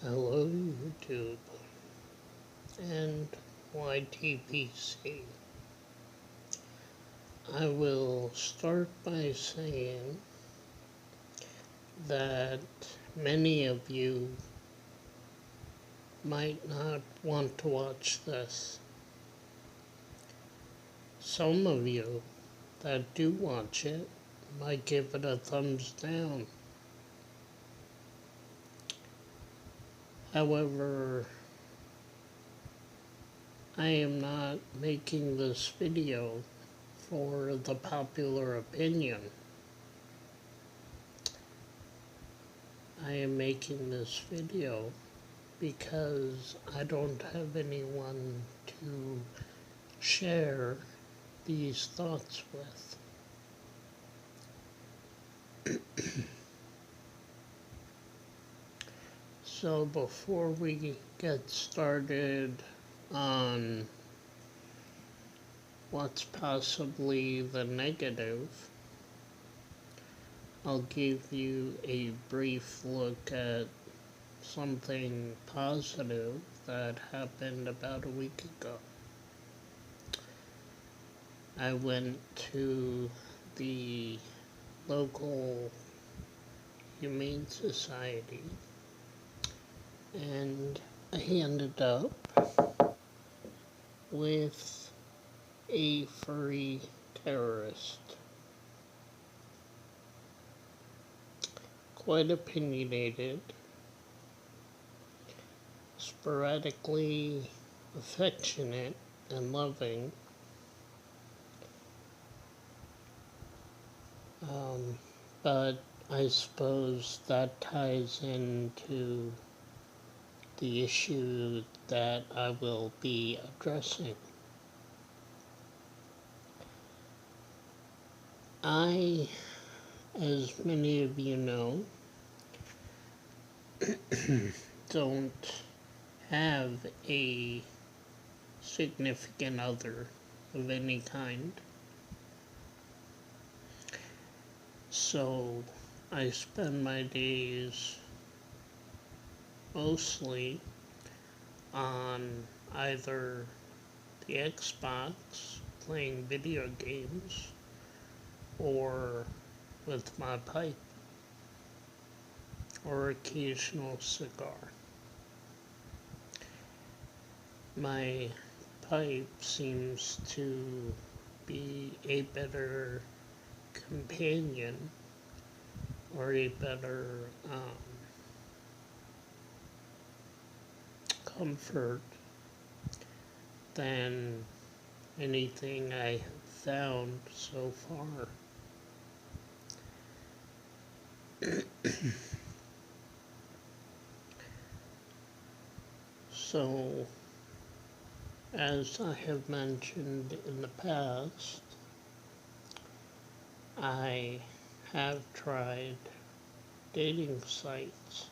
Hello YouTube and YTPC. I will start by saying that many of you might not want to watch this. Some of you that do watch it might give it a thumbs down. However, I am not making this video for the popular opinion. I am making this video because I don't have anyone to share these thoughts with. So before we get started on what's possibly the negative, I'll give you a brief look at something positive that happened about a week ago. I went to the local Humane Society and I ended up with a furry terrorist. Quite opinionated, sporadically affectionate and loving, but I suppose that ties into the issue that I will be addressing. I, as many of you know, don't have a significant other of any kind. So I spend my days mostly on either the Xbox playing video games or with my pipe or occasional cigar. My pipe seems to be a better companion or a better comfort than anything I have found so far. So, as I have mentioned in the past, I have tried dating sites,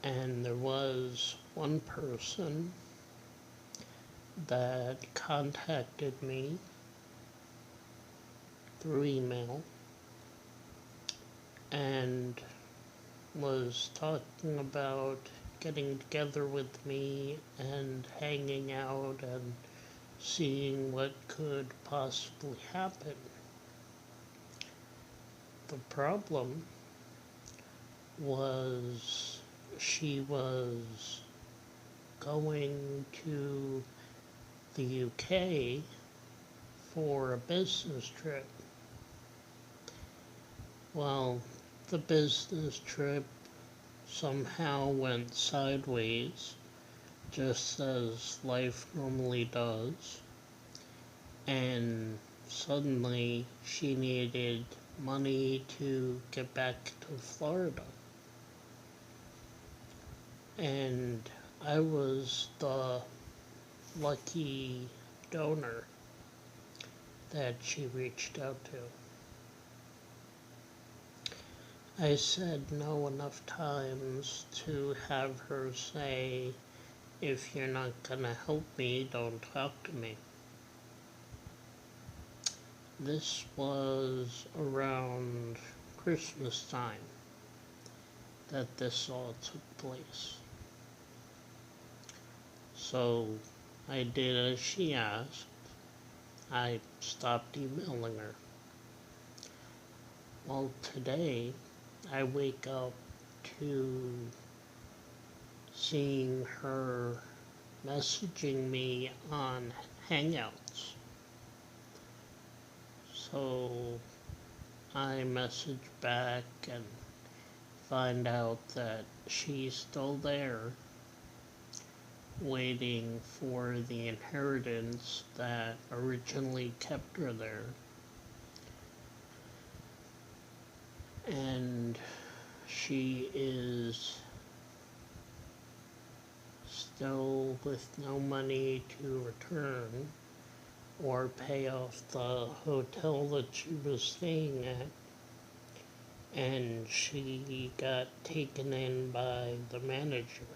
and there was one person that contacted me through email and was talking about getting together with me and hanging out and seeing what could possibly happen. The problem was she was going to the UK for a business trip. Well, the business trip somehow went sideways, just as life normally does, and suddenly she needed money to get back to Florida. And I was the lucky donor that she reached out to. I said no enough times to have her say, if you're not gonna help me, don't talk to me. This was around Christmas time. that this all took place. So I did as she asked. I stopped emailing her. Well, today I wake up to seeing her messaging me on Hangouts. So I message back and find out that she's still there, waiting for the inheritance that originally kept her there. And she is still with no money to return or pay off the hotel that she was staying at. And she got taken in by the manager.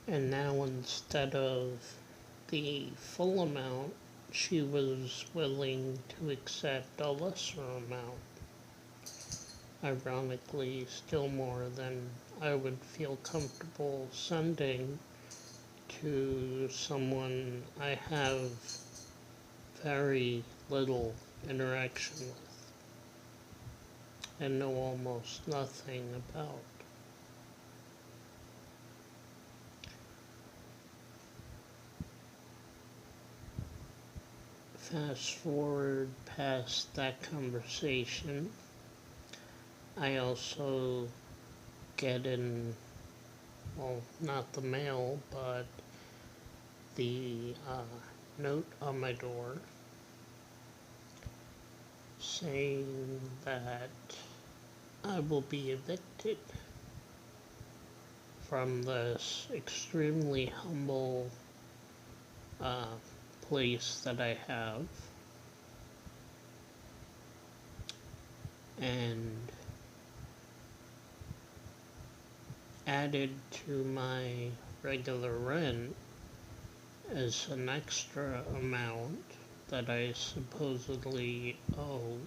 And now instead of the full amount, she was willing to accept a lesser amount. Ironically, still more than I would feel comfortable sending to someone I have very little interaction with and know almost nothing about. Fast forward past that conversation, I also get in, well, not the mail, but the note on my door saying that I will be evicted from this extremely humble place that I have, and added to my regular rent is an extra amount that I supposedly owe,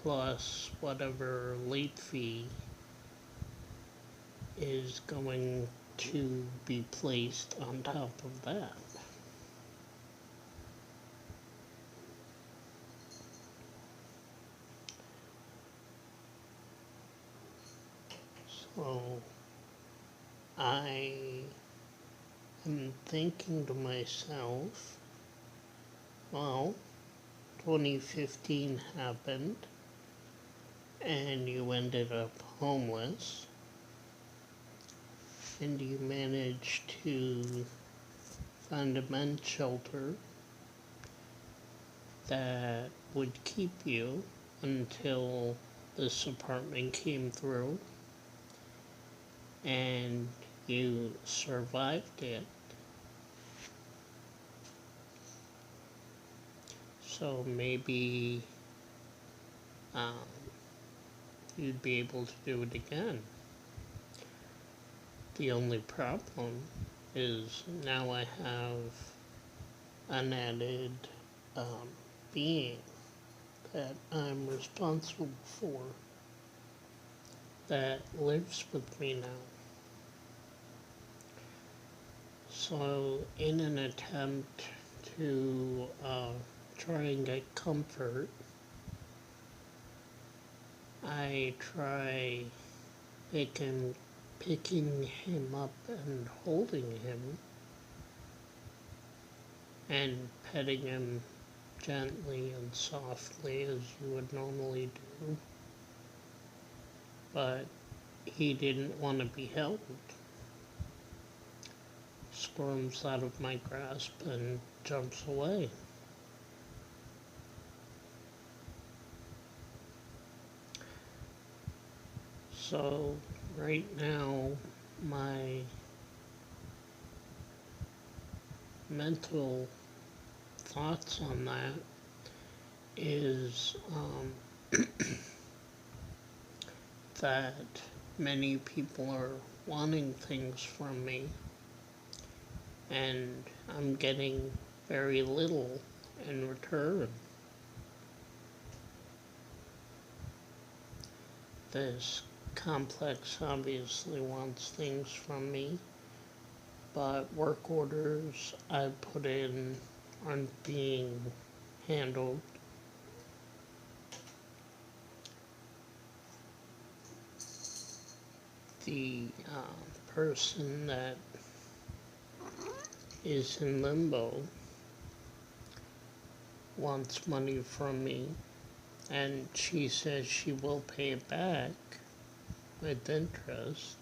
plus whatever late fee is going to be placed on top of that. So I am thinking to myself, well, 2015 happened and you ended up homeless and you managed to find a men's shelter that would keep you until this apartment came through and you survived it. So maybe you'd be able to do it again. The only problem is now I have an added being that I'm responsible for that lives with me now. So in an attempt to try and get comfort, I try picking him up and holding him and petting him gently and softly as you would normally do. But he didn't want to be held. Squirms out of my grasp and jumps away. So right now my mental thoughts on that is that many people are wanting things from me and I'm getting very little in return. this complex obviously wants things from me, but work orders I put in aren't being handled. The person that is in limbo wants money from me, and she says she will pay it back with interest,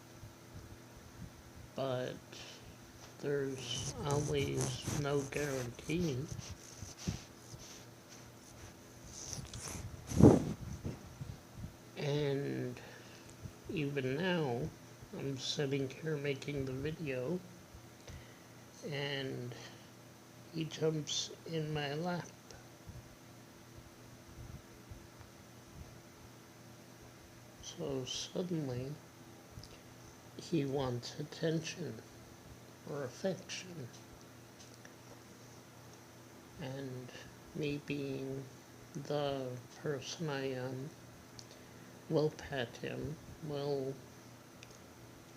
but there's always no guarantee. And even now, I'm sitting here making the video, and he jumps in my lap. So suddenly, he wants attention or affection. And me being the person I am, will pet him, will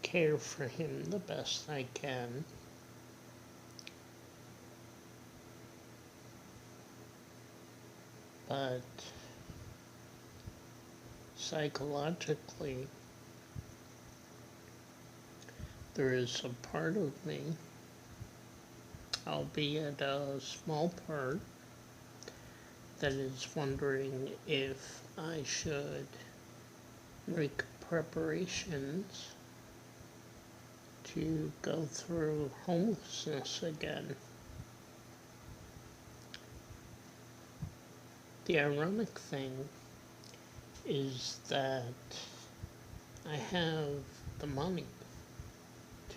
care for him the best I can. But psychologically, there is a part of me, albeit a small part, that is wondering if I should make preparations to go through homelessness again. The ironic thing is that I have the money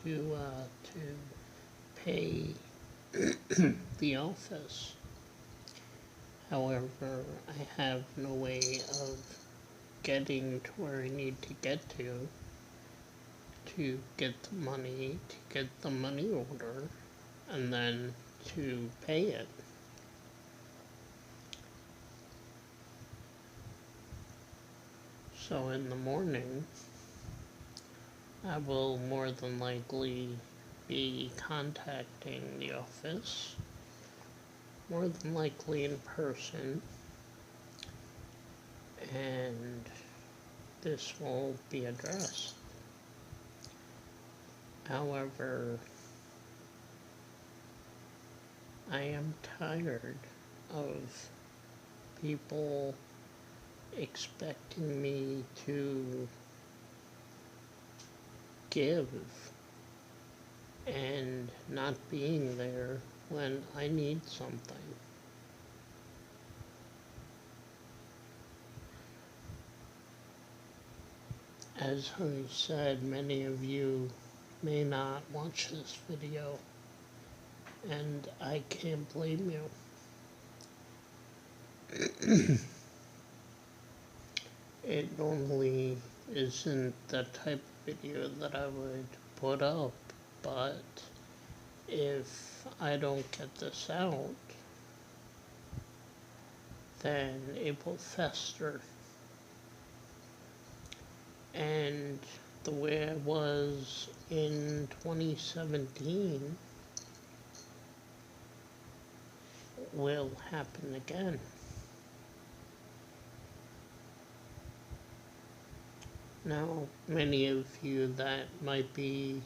to pay the office. However, I have no way of getting to where I need to get to get the money, to get the money order, and then to pay it. So in the morning, I will more than likely be contacting the office, more than likely in person, and this will be addressed. However, I am tired of people expecting me to give and not being there when I need something. As I said, many of you may not watch this video, and I can't blame you. It normally isn't the type of video that I would put up, but if I don't get this out, then it will fester. And the way I was in 2017 will happen again. Now, many of you that might be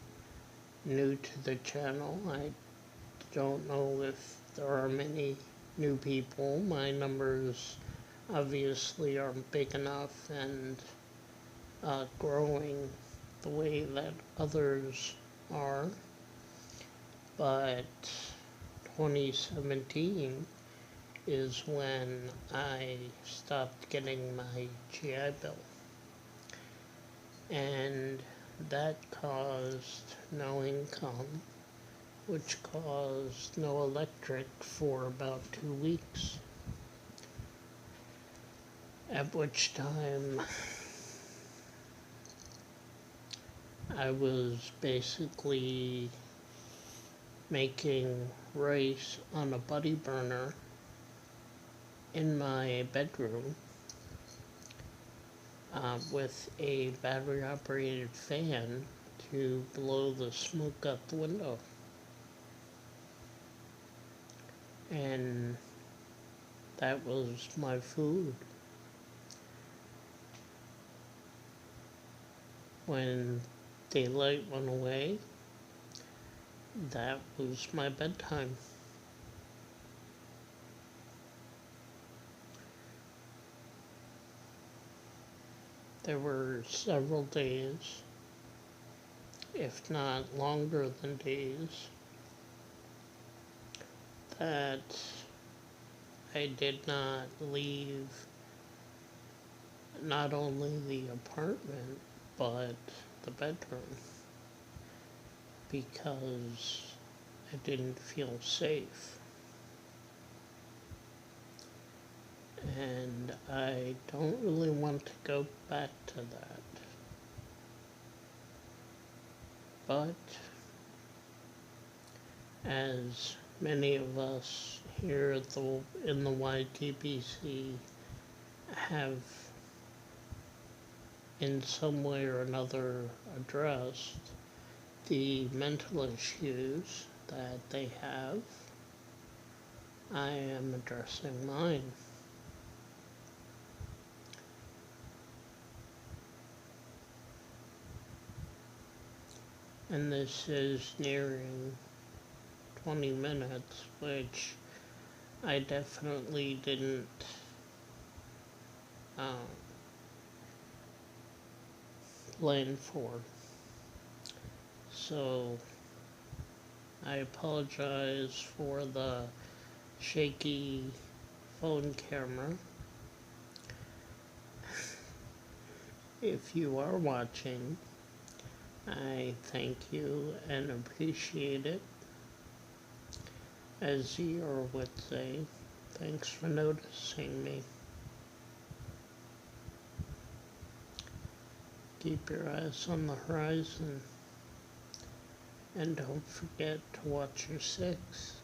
new to the channel, I don't know if there are many new people. My numbers obviously aren't big enough and growing the way that others are, but 2017 is when I stopped getting my GI Bill, and that caused no income, which caused no electric for about 2 weeks, at which time I was basically making rice on a buddy burner in my bedroom with a battery operated fan to blow the smoke out the window. And that was my food. When daylight went away, that was my bedtime. There were several days, if not longer than days, that I did not leave not only the apartment, but the bedroom, because I didn't feel safe. And I don't really want to go back to that. But as many of us here in the YTBC have in some way or another addressed the mental issues that they have, I am addressing mine. And this is nearing 20 minutes, which I definitely didn't plan for. So I apologize for the shaky phone camera. If you are watching, I thank you and appreciate it. As Zero would say, thanks for noticing me. Keep your eyes on the horizon, and don't forget to watch your six.